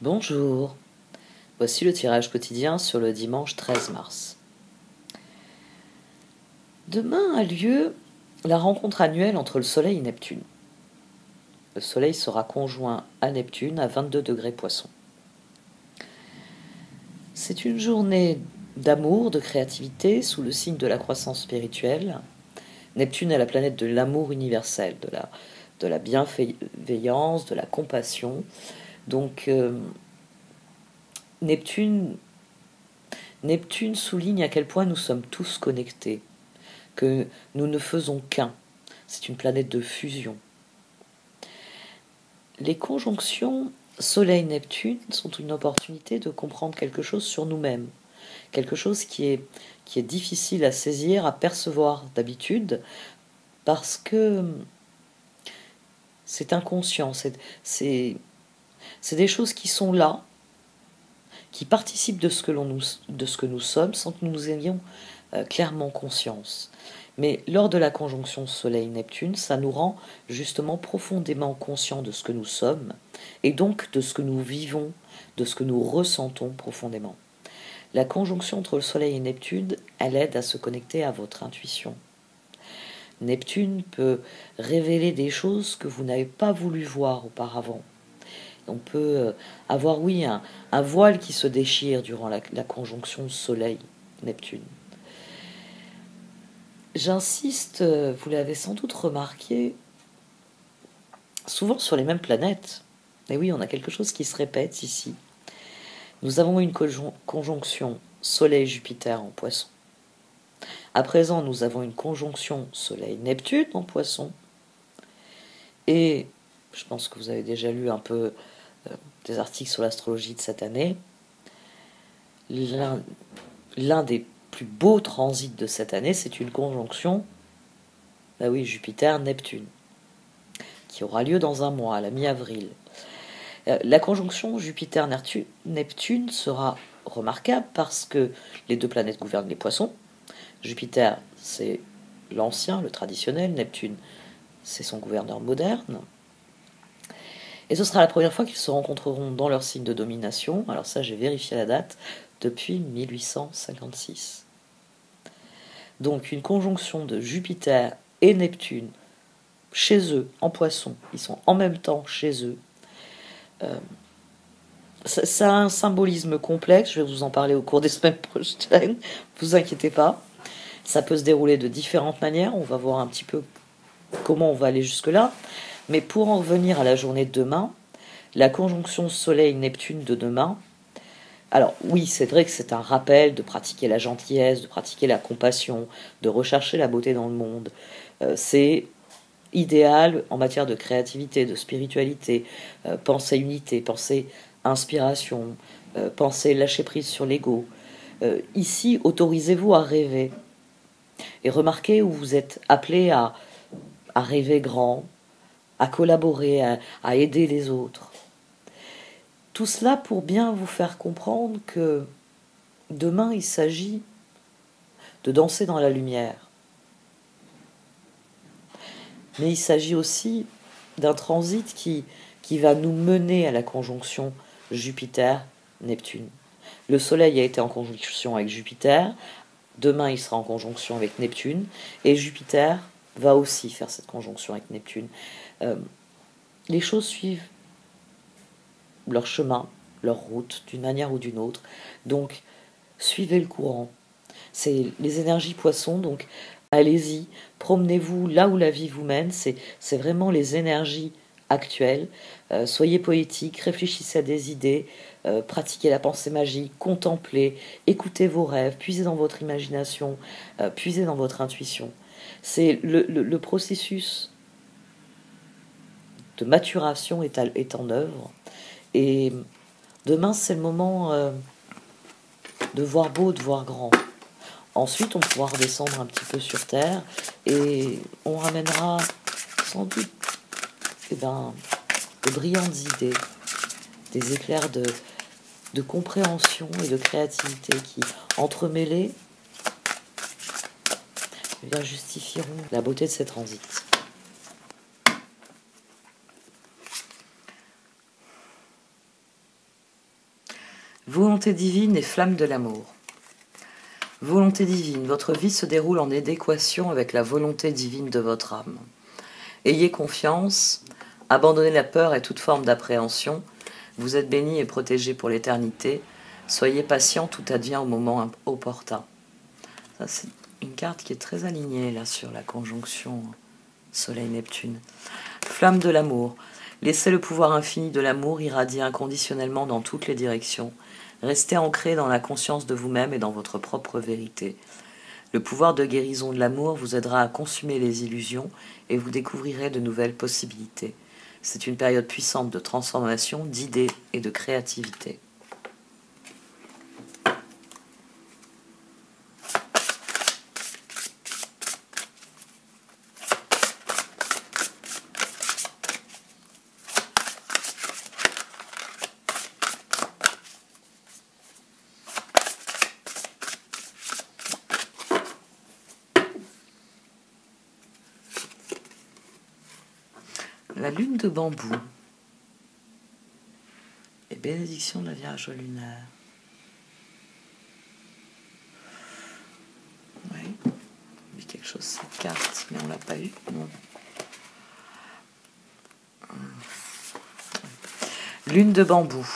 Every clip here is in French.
Bonjour, voici le tirage quotidien sur le dimanche 13 mars. Demain a lieu la rencontre annuelle entre le Soleil et Neptune. Le Soleil sera conjoint à Neptune à 22 degrés Poisson. C'est une journée d'amour, de créativité, sous le signe de la croissance spirituelle. Neptune est la planète de l'amour universel, de la bienveillance, de la compassion. Donc, Neptune souligne à quel point nous sommes tous connectés, que nous ne faisons qu'un. C'est une planète de fusion. Les conjonctions Soleil-Neptune sont une opportunité de comprendre quelque chose sur nous-mêmes, quelque chose qui est difficile à saisir, à percevoir d'habitude, parce que c'est inconscient, c'est des choses qui sont là, qui participent de ce que nous sommes, sans que nous ayons clairement conscience. Mais lors de la conjonction Soleil-Neptune, ça nous rend justement profondément conscients de ce que nous sommes, et donc de ce que nous vivons, de ce que nous ressentons profondément. La conjonction entre le Soleil et Neptune, elle aide à se connecter à votre intuition. Neptune peut révéler des choses que vous n'avez pas voulu voir auparavant. On peut avoir, oui, un voile qui se déchire durant la conjonction Soleil-Neptune. J'insiste, vous l'avez sans doute remarqué, souvent sur les mêmes planètes. Et oui, on a quelque chose qui se répète ici. Nous avons une conjonction Soleil-Jupiter en Poisson. À présent, nous avons une conjonction Soleil-Neptune en Poisson. Et je pense que vous avez déjà lu un peu des articles sur l'astrologie de cette année. L'un des plus beaux transits de cette année, c'est une conjonction, Jupiter-Neptune, qui aura lieu dans un mois, à la mi-avril. La conjonction Jupiter-Neptune sera remarquable parce que les deux planètes gouvernent les poissons. Jupiter, c'est l'ancien, le traditionnel. Neptune, c'est son gouverneur moderne. Et ce sera la première fois qu'ils se rencontreront dans leur signe de domination. Alors ça, j'ai vérifié la date, depuis 1856. Donc une conjonction de Jupiter et Neptune chez eux, en Poisson. Ils sont en même temps chez eux. Ça a un symbolisme complexe, je vais vous en parler au cours des semaines prochaines, vous inquiétez pas. Ça peut se dérouler de différentes manières, on va voir un petit peu comment on va aller jusque-là. Mais pour en revenir à la journée de demain, la conjonction Soleil-Neptune de demain, alors oui, c'est vrai que c'est un rappel de pratiquer la gentillesse, de pratiquer la compassion, de rechercher la beauté dans le monde. C'est idéal en matière de créativité, de spiritualité, penser unité, penser inspiration, penser lâcher prise sur l'ego. Ici, autorisez-vous à rêver. Et remarquez où vous êtes appelé à rêver grand, à collaborer, à aider les autres. Tout cela pour bien vous faire comprendre que demain, il s'agit de danser dans la lumière. Mais il s'agit aussi d'un transit qui va nous mener à la conjonction Jupiter-Neptune. Le Soleil a été en conjonction avec Jupiter, demain il sera en conjonction avec Neptune, et Jupiter va aussi faire cette conjonction avec Neptune. Les choses suivent leur chemin, leur route, d'une manière ou d'une autre. Donc, suivez le courant. C'est les énergies poissons, donc allez-y, promenez-vous là où la vie vous mène. C'est vraiment les énergies actuelles. Soyez poétiques, réfléchissez à des idées, pratiquez la pensée magique, contemplez, écoutez vos rêves, puisez dans votre imagination, puisez dans votre intuition. C'est le processus de maturation est en œuvre. Et demain, c'est le moment de voir beau, de voir grand. Ensuite, on pourra redescendre un petit peu sur Terre et on ramènera sans doute de brillantes idées, des éclairs de compréhension et de créativité qui, entremêlés, justifieront la beauté de ces transits. Volonté divine et flamme de l'amour. Volonté divine, votre vie se déroule en adéquation avec la volonté divine de votre âme. Ayez confiance, abandonnez la peur et toute forme d'appréhension, vous êtes béni et protégé pour l'éternité, soyez patient, tout advient au moment opportun. Ça, c'est une carte qui est très alignée là sur la conjonction Soleil-Neptune. Flamme de l'amour. Laissez le pouvoir infini de l'amour irradier inconditionnellement dans toutes les directions. Restez ancré dans la conscience de vous-même et dans votre propre vérité. Le pouvoir de guérison de l'amour vous aidera à consumer les illusions et vous découvrirez de nouvelles possibilités. C'est une période puissante de transformation, d'idées et de créativité. La lune de bambou et bénédiction de la Vierge lunaire. Oui, il y a quelque chose cette carte, mais on l'a pas eu. Non. Lune de bambou.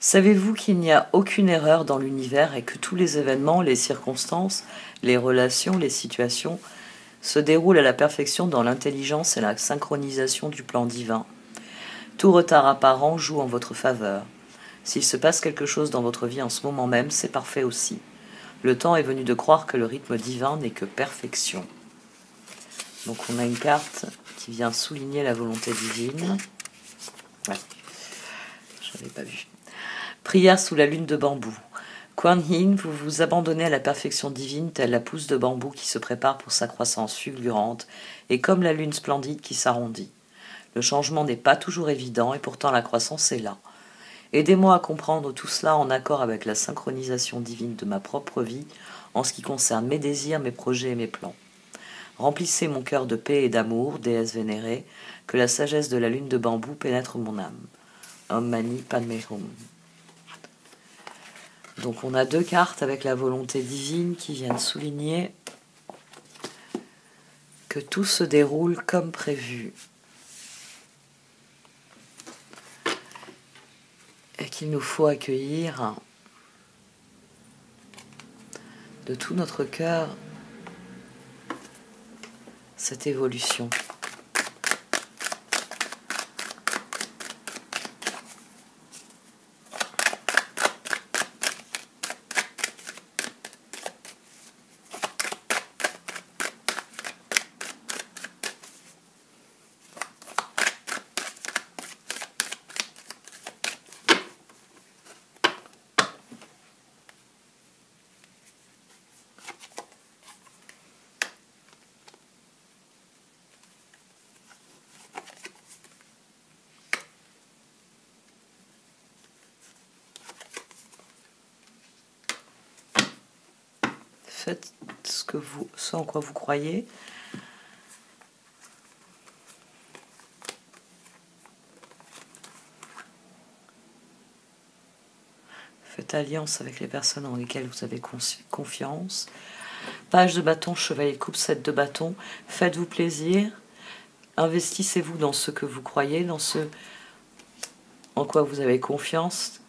Savez-vous qu'il n'y a aucune erreur dans l'univers et que tous les événements, les circonstances, les relations, les situations se déroulent à la perfection dans l'intelligence et la synchronisation du plan divin. Tout retard apparent joue en votre faveur. S'il se passe quelque chose dans votre vie en ce moment même, c'est parfait aussi. Le temps est venu de croire que le rythme divin n'est que perfection. Donc on a une carte qui vient souligner la volonté divine. Ouais, je n'avais pas vu. Prière sous la lune de bambou. Kuan Yin, vous vous abandonnez à la perfection divine, telle la pousse de bambou qui se prépare pour sa croissance fulgurante, et comme la lune splendide qui s'arrondit. Le changement n'est pas toujours évident, et pourtant la croissance est là. Aidez-moi à comprendre tout cela en accord avec la synchronisation divine de ma propre vie, en ce qui concerne mes désirs, mes projets et mes plans. Remplissez mon cœur de paix et d'amour, déesse vénérée, que la sagesse de la lune de bambou pénètre mon âme. Om Mani Padme Hum. Donc on a deux cartes avec la volonté divine qui viennent souligner que tout se déroule comme prévu et qu'il nous faut accueillir de tout notre cœur cette évolution. Faites ce en quoi vous croyez. Faites alliance avec les personnes en lesquelles vous avez confiance. Page de bâton, chevalier de coupe, 7 de bâton. Faites-vous plaisir. Investissez-vous dans ce que vous croyez, dans ce en quoi vous avez confiance,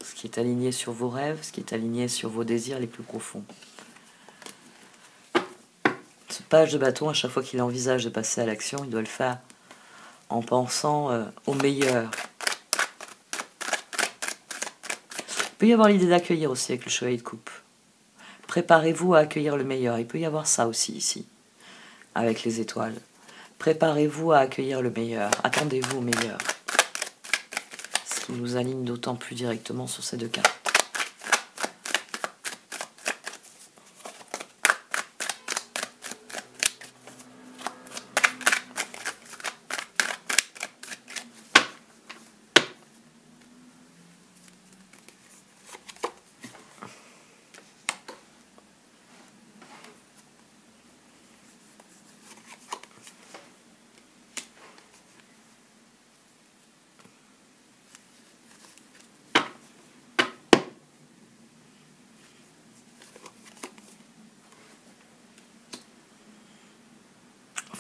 ce qui est aligné sur vos rêves, ce qui est aligné sur vos désirs les plus profonds. Ce page de bâton, à chaque fois qu'il envisage de passer à l'action, il doit le faire en pensant au meilleur. Il peut y avoir l'idée d'accueillir aussi avec le chevalier de coupe. Préparez-vous à accueillir le meilleur. Il peut y avoir ça aussi ici, avec les étoiles. Préparez-vous à accueillir le meilleur. Attendez-vous au meilleur. Ce qui nous aligne d'autant plus directement sur ces deux cartes.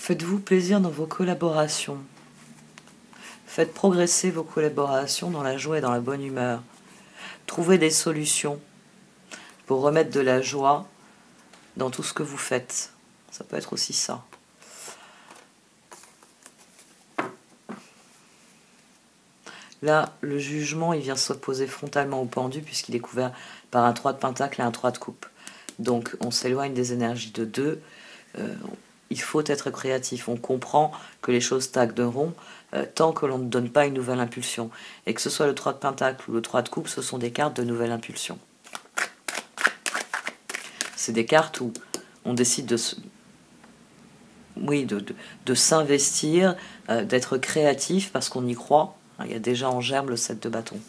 Faites-vous plaisir dans vos collaborations. Faites progresser vos collaborations dans la joie et dans la bonne humeur. Trouvez des solutions pour remettre de la joie dans tout ce que vous faites. Ça peut être aussi ça. Là, le jugement, il vient s'opposer frontalement au pendu puisqu'il est couvert par un 3 de pentacle et un 3 de coupe. Donc, on s'éloigne des énergies de 2. Il faut être créatif. On comprend que les choses stagneront tant que l'on ne donne pas une nouvelle impulsion. Et que ce soit le 3 de pentacle ou le 3 de coupe, ce sont des cartes de nouvelle impulsion. C'est des cartes où on décide de s'investir, d'être créatif parce qu'on y croit. Il y a déjà en germe le 7 de bâton.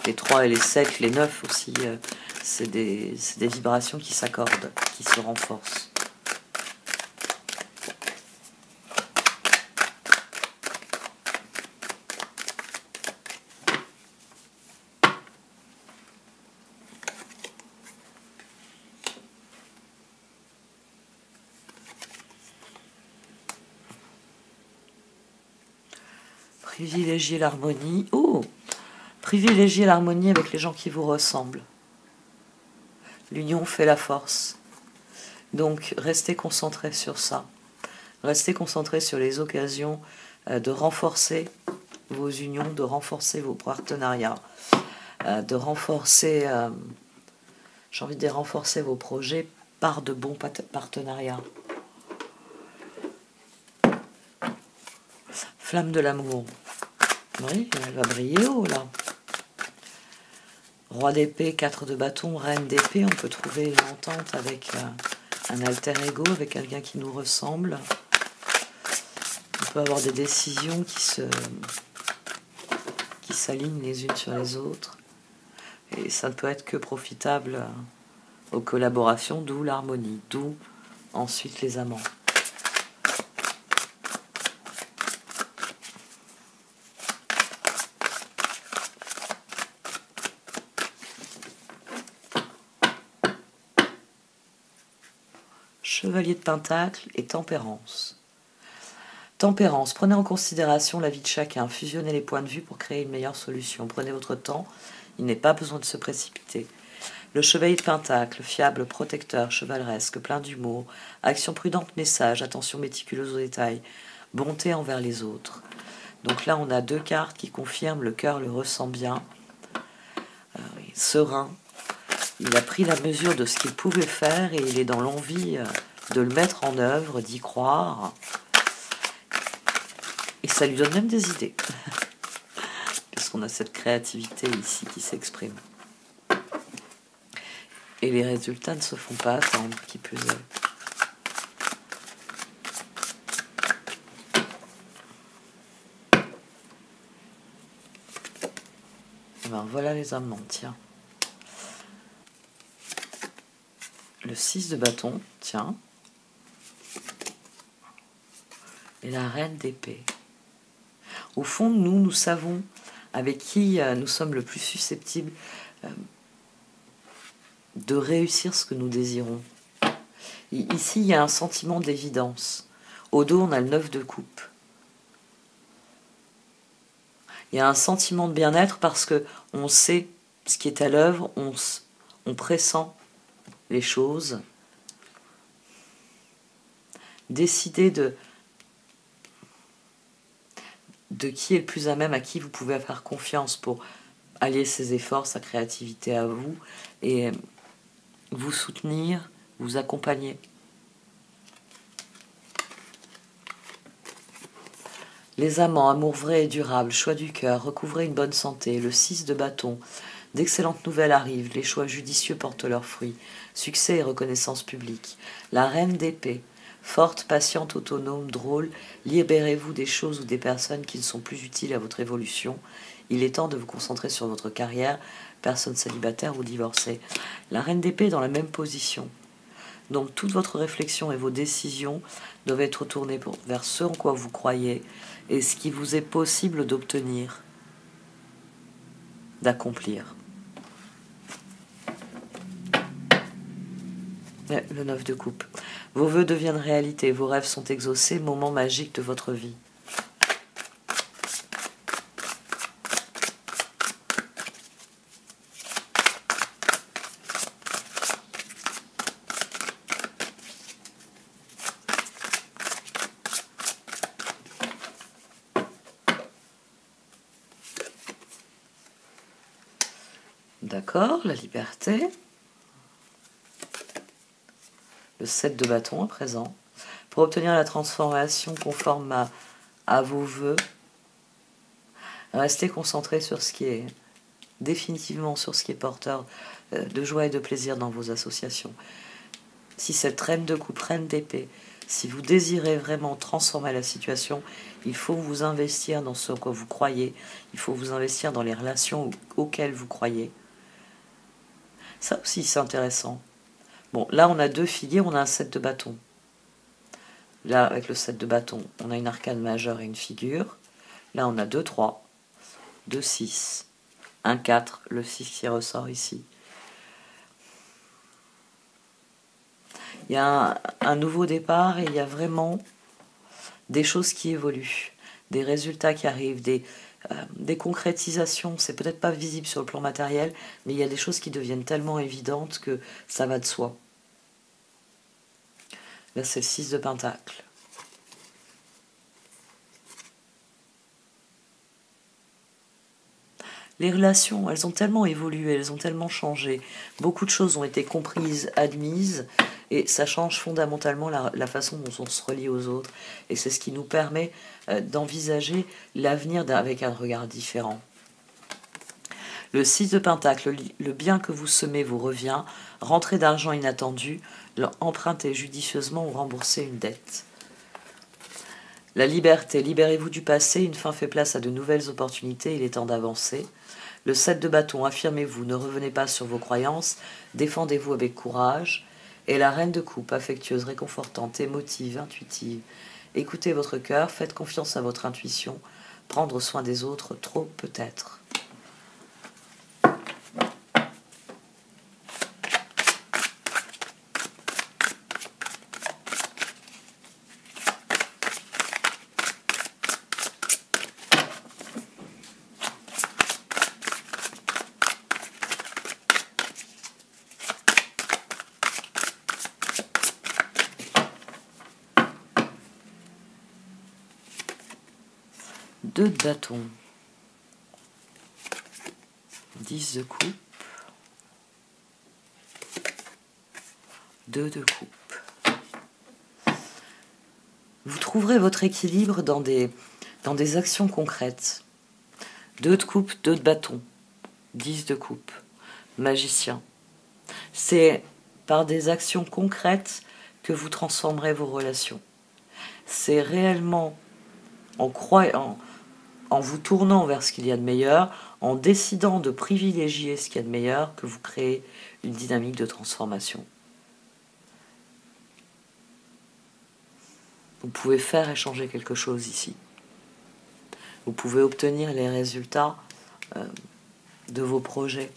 Les 3 et les 7, les 9 aussi, c'est des vibrations qui s'accordent, qui se renforcent. Privilégiez l'harmonie. Oh! Privilégiez l'harmonie avec les gens qui vous ressemblent. L'union fait la force. Donc, restez concentrés sur ça. Restez concentrés sur les occasions de renforcer vos unions, de renforcer vos partenariats, de renforcer, j'ai envie de dire, renforcer vos projets par de bons partenariats. Flamme de l'amour. Oui, elle va briller haut, là. Roi d'épée, 4 de bâton, reine d'épée. On peut trouver une entente avec un alter ego, avec quelqu'un qui nous ressemble. On peut avoir des décisions qui s'alignent les unes sur les autres. Et ça ne peut être que profitable aux collaborations, d'où l'harmonie, d'où ensuite les amants. Chevalier de Pentacle et Tempérance. Tempérance, prenez en considération la vie de chacun, fusionnez les points de vue pour créer une meilleure solution. Prenez votre temps, il n'est pas besoin de se précipiter. Le Chevalier de Pentacle, fiable, protecteur, chevaleresque, plein d'humour, action prudente, message, attention méticuleuse aux détails, bonté envers les autres. Donc là, on a 2 cartes qui confirment le cœur le ressent bien, serein. Il a pris la mesure de ce qu'il pouvait faire et il est dans l'envie de le mettre en œuvre, d'y croire. Et ça lui donne même des idées. Puisqu'on a cette créativité ici qui s'exprime. Et les résultats ne se font pas attendre, qui plus est. Alors voilà les amants, tiens. Le 6 de bâton, tiens. Et la reine d'épée. Au fond, nous savons avec qui nous sommes le plus susceptibles de réussir ce que nous désirons. Ici, il y a un sentiment d'évidence. Au dos, on a le 9 de coupe. Il y a un sentiment de bien-être parce que on sait ce qui est à l'œuvre, on pressent les choses. Décidez de qui est le plus à même, à qui vous pouvez faire confiance pour allier ses efforts, sa créativité à vous et vous soutenir, vous accompagner. Les amants, amour vrai et durable, choix du cœur, recouvrez une bonne santé, le 6 de bâton. D'excellentes nouvelles arrivent, les choix judicieux portent leurs fruits, succès et reconnaissance publique. La reine d'épée, forte, patiente, autonome, drôle, libérez-vous des choses ou des personnes qui ne sont plus utiles à votre évolution. Il est temps de vous concentrer sur votre carrière, personne célibataire ou divorcée. La reine d'épée est dans la même position. Donc toute votre réflexion et vos décisions doivent être tournées vers ce en quoi vous croyez et ce qui vous est possible d'obtenir, d'accomplir. Ouais, le 9 de coupe. Vos vœux deviennent réalité, vos rêves sont exaucés, moment magique de votre vie. D'accord, la liberté. Le 7 de bâton à présent. Pour obtenir la transformation conforme à vos vœux, restez concentré sur ce qui est définitivement sur ce qui est porteur de joie et de plaisir dans vos associations. Si cette reine de coupe, reine d'épée, si vous désirez vraiment transformer la situation, il faut vous investir dans ce que vous croyez, il faut vous investir dans les relations auxquelles vous croyez. Ça aussi, c'est intéressant. Bon, là, on a 2 filiers, on a un 7 de bâton. Là, avec le 7 de bâton, on a une arcane majeure et une figure. Là, on a 2, 3, 2, 6, 1, 4, le 6 qui ressort ici. Il y a un nouveau départ et il y a vraiment des choses qui évoluent, des résultats qui arrivent, des concrétisations. C'est peut-être pas visible sur le plan matériel, mais il y a des choses qui deviennent tellement évidentes que ça va de soi. Là, c'est le 6 de pentacle. Les relations, elles ont tellement évolué, elles ont tellement changé. Beaucoup de choses ont été comprises, admises, et ça change fondamentalement la façon dont on se relie aux autres. Et c'est ce qui nous permet d'envisager l'avenir avec un regard différent. Le 6 de pentacle, le bien que vous semez vous revient, rentrée d'argent inattendue, empruntez judicieusement ou remboursez une dette. La liberté, libérez-vous du passé, une fin fait place à de nouvelles opportunités, il est temps d'avancer. Le 7 de bâton, affirmez-vous, ne revenez pas sur vos croyances, défendez-vous avec courage. Et la reine de coupe, affectueuse, réconfortante, émotive, intuitive. Écoutez votre cœur, faites confiance à votre intuition, prendre soin des autres, trop peut-être. Deux de bâton, 10 de coupe, 2 de coupe. Vous trouverez votre équilibre dans des actions concrètes. 2 de coupe, 2 de bâton, 10 de coupe, magicien. C'est par des actions concrètes que vous transformerez vos relations. C'est réellement en croyant, en vous tournant vers ce qu'il y a de meilleur, en décidant de privilégier ce qu'il y a de meilleur, que vous créez une dynamique de transformation. Vous pouvez faire et changer quelque chose ici. Vous pouvez obtenir les résultats de vos projets.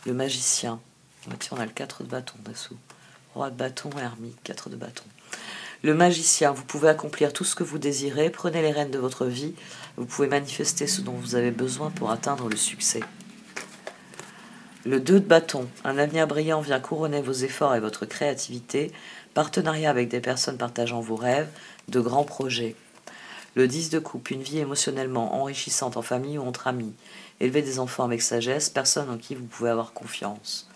Le magicien. Tiens, on a le 4 de bâton dessous. Roi de bâton, ermite, 4 de bâton. Le magicien, vous pouvez accomplir tout ce que vous désirez, prenez les rênes de votre vie, vous pouvez manifester ce dont vous avez besoin pour atteindre le succès. Le 2 de bâton, un avenir brillant vient couronner vos efforts et votre créativité, partenariat avec des personnes partageant vos rêves, de grands projets. Le 10 de coupe, une vie émotionnellement enrichissante en famille ou entre amis, élever des enfants avec sagesse, personne en qui vous pouvez avoir confiance.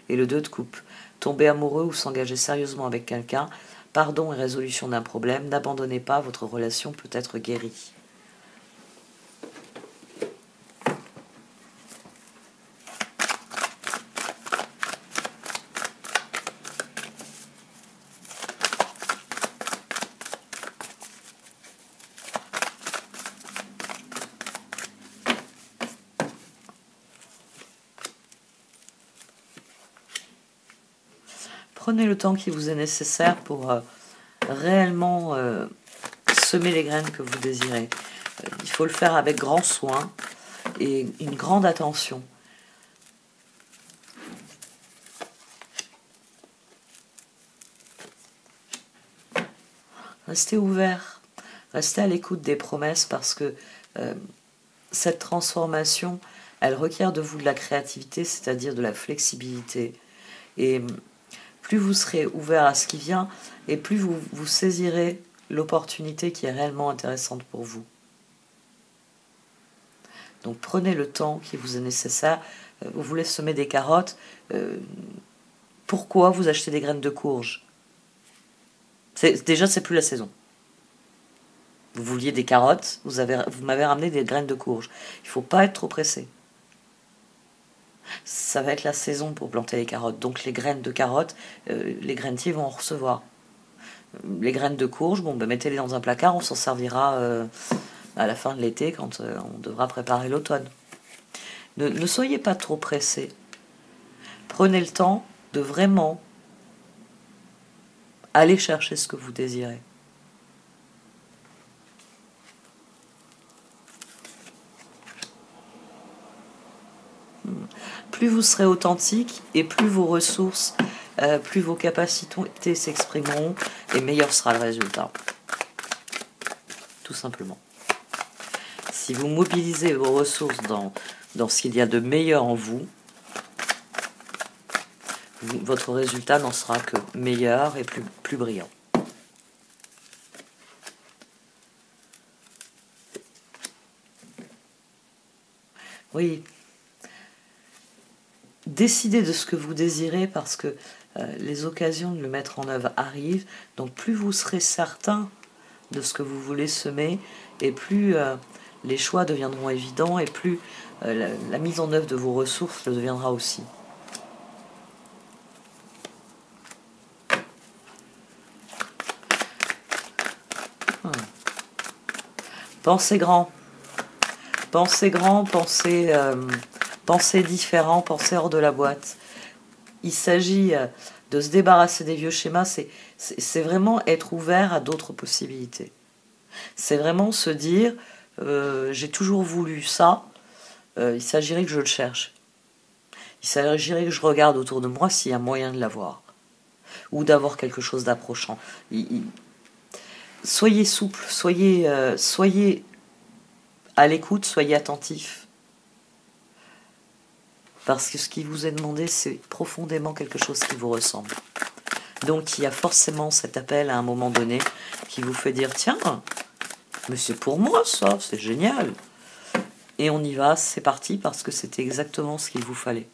Et le 2 de coupe, tomber amoureux ou s'engager sérieusement avec quelqu'un, pardon et résolution d'un problème, n'abandonnez pas, votre relation peut être guérie. Prenez le temps qui vous est nécessaire pour réellement semer les graines que vous désirez. Il faut le faire avec grand soin et une grande attention. Restez ouvert, restez à l'écoute des promesses parce que cette transformation, elle requiert de vous de la créativité, c'est-à-dire de la flexibilité. Et plus vous serez ouvert à ce qui vient, et plus vous saisirez l'opportunité qui est réellement intéressante pour vous. Donc prenez le temps qui vous est nécessaire. Vous voulez semer des carottes. Pourquoi vous achetez des graines de courge? Déjà, c'est plus la saison. Vous vouliez des carottes, vous m'avez ramené des graines de courge. Il ne faut pas être trop pressé. Ça va être la saison pour planter les carottes. Donc les graines de carottes, les grainetiers vont en recevoir. Les graines de courge, mettez-les dans un placard, on s'en servira à la fin de l'été quand on devra préparer l'automne. Ne soyez pas trop pressé. Prenez le temps de vraiment aller chercher ce que vous désirez. Plus vous serez authentique et plus vos ressources, plus vos capacités s'exprimeront et meilleur sera le résultat. Tout simplement. Si vous mobilisez vos ressources dans ce qu'il y a de meilleur en vous, votre résultat n'en sera que meilleur et plus brillant. Oui. Décidez de ce que vous désirez parce que les occasions de le mettre en œuvre arrivent. Donc plus vous serez certain de ce que vous voulez semer et plus les choix deviendront évidents et plus la mise en œuvre de vos ressources le deviendra aussi. Pensez grand. Pensez grand, pensez différent, pensez hors de la boîte. Il s'agit de se débarrasser des vieux schémas, c'est vraiment être ouvert à d'autres possibilités. C'est vraiment se dire, j'ai toujours voulu ça, il s'agirait que je le cherche. Il s'agirait que je regarde autour de moi s'il y a moyen de l'avoir. Ou d'avoir quelque chose d'approchant. Soyez souple, soyez à l'écoute, soyez attentif. Parce que ce qui vous est demandé, c'est profondément quelque chose qui vous ressemble. Donc il y a forcément cet appel à un moment donné qui vous fait dire, tiens, mais c'est pour moi ça, c'est génial. Et on y va, c'est parti, parce que c'était exactement ce qu'il vous fallait.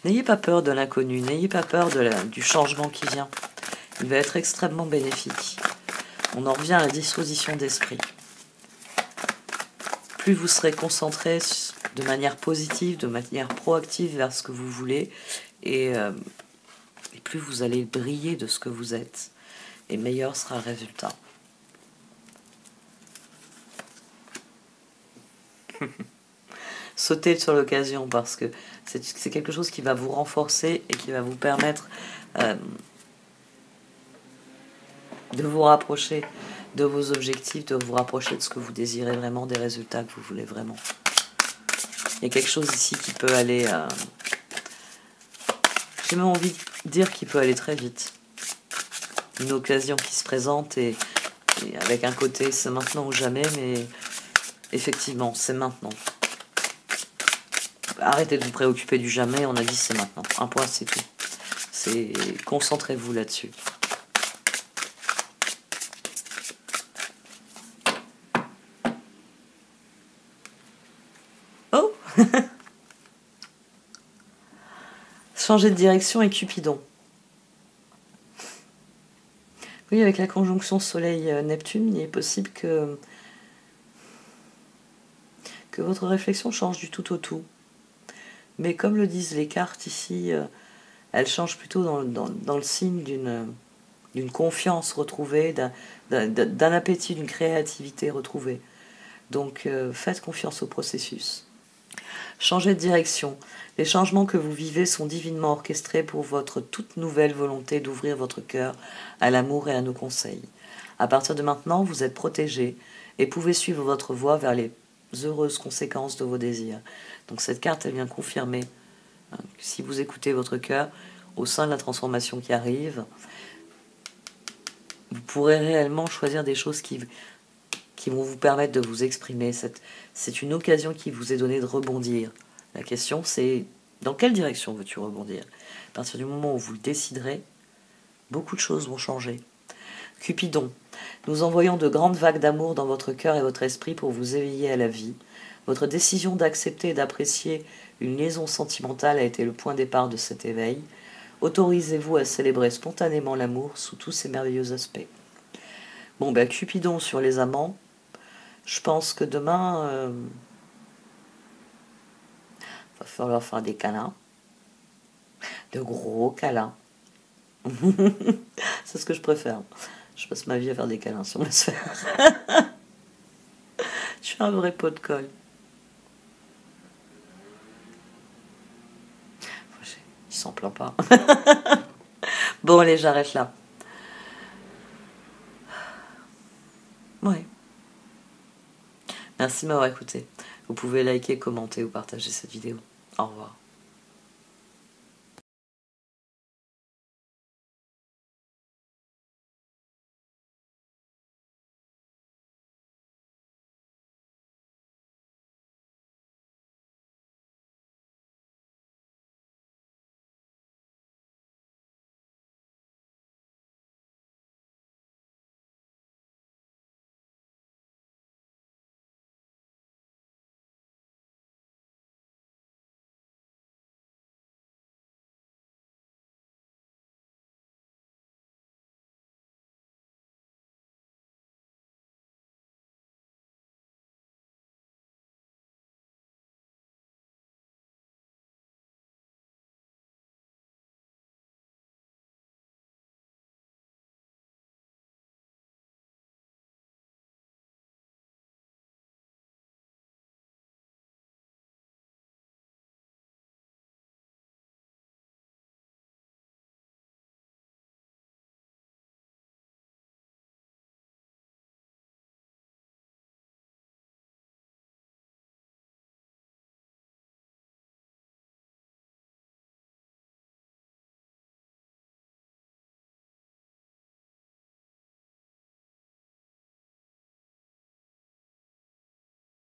N'ayez pas peur de l'inconnu, n'ayez pas peur du changement qui vient. Il va être extrêmement bénéfique. On en revient à la disposition d'esprit. Plus vous serez concentré de manière positive, de manière proactive vers ce que vous voulez, et plus vous allez briller de ce que vous êtes, et meilleur sera le résultat. Sautez sur l'occasion parce que c'est quelque chose qui va vous renforcer et qui va vous permettre de vous rapprocher de vos objectifs, de vous rapprocher de ce que vous désirez vraiment, des résultats que vous voulez vraiment. Il y a quelque chose ici qui peut aller... j'ai même envie de dire qu'il peut aller très vite. Une occasion qui se présente et avec un côté c'est maintenant ou jamais, mais effectivement c'est maintenant. Arrêtez de vous préoccuper du jamais, on a dit c'est maintenant. Un point, c'est tout. Concentrez-vous là-dessus. Oh Changer de direction et Cupidon. Oui, avec la conjonction Soleil-Neptune, il est possible que votre réflexion change du tout au tout. Mais comme le disent les cartes ici, elles changent plutôt dans le signe d'une confiance retrouvée, d'un appétit, d'une créativité retrouvée. Donc faites confiance au processus. Changez de direction. Les changements que vous vivez sont divinement orchestrés pour votre toute nouvelle volonté d'ouvrir votre cœur à l'amour et à nos conseils. À partir de maintenant, vous êtes protégé et pouvez suivre votre voie vers les heureuses conséquences de vos désirs. Donc cette carte, elle vient confirmer Si vous écoutez votre cœur, au sein de la transformation qui arrive, vous pourrez réellement choisir des choses qui vont vous permettre de vous exprimer. C'est une occasion qui vous est donnée de rebondir. La question, c'est dans quelle direction veux-tu rebondir? À partir du moment où vous le déciderez, beaucoup de choses vont changer. Cupidon, nous envoyons de grandes vagues d'amour dans votre cœur et votre esprit pour vous éveiller à la vie. Votre décision d'accepter et d'apprécier une liaison sentimentale a été le point de départ de cet éveil. Autorisez-vous à célébrer spontanément l'amour sous tous ses merveilleux aspects. Bon, ben Cupidon sur les amants. Je pense que demain, va falloir faire des câlins. De gros câlins. C'est ce que je préfère. Je passe ma vie à faire des câlins si on me laisse faire. Je suis un vrai pot de colle. Il s'en plaint pas. Bon, allez, j'arrête là. Ouais. Merci de m'avoir écouté. Vous pouvez liker, commenter ou partager cette vidéo. Au revoir.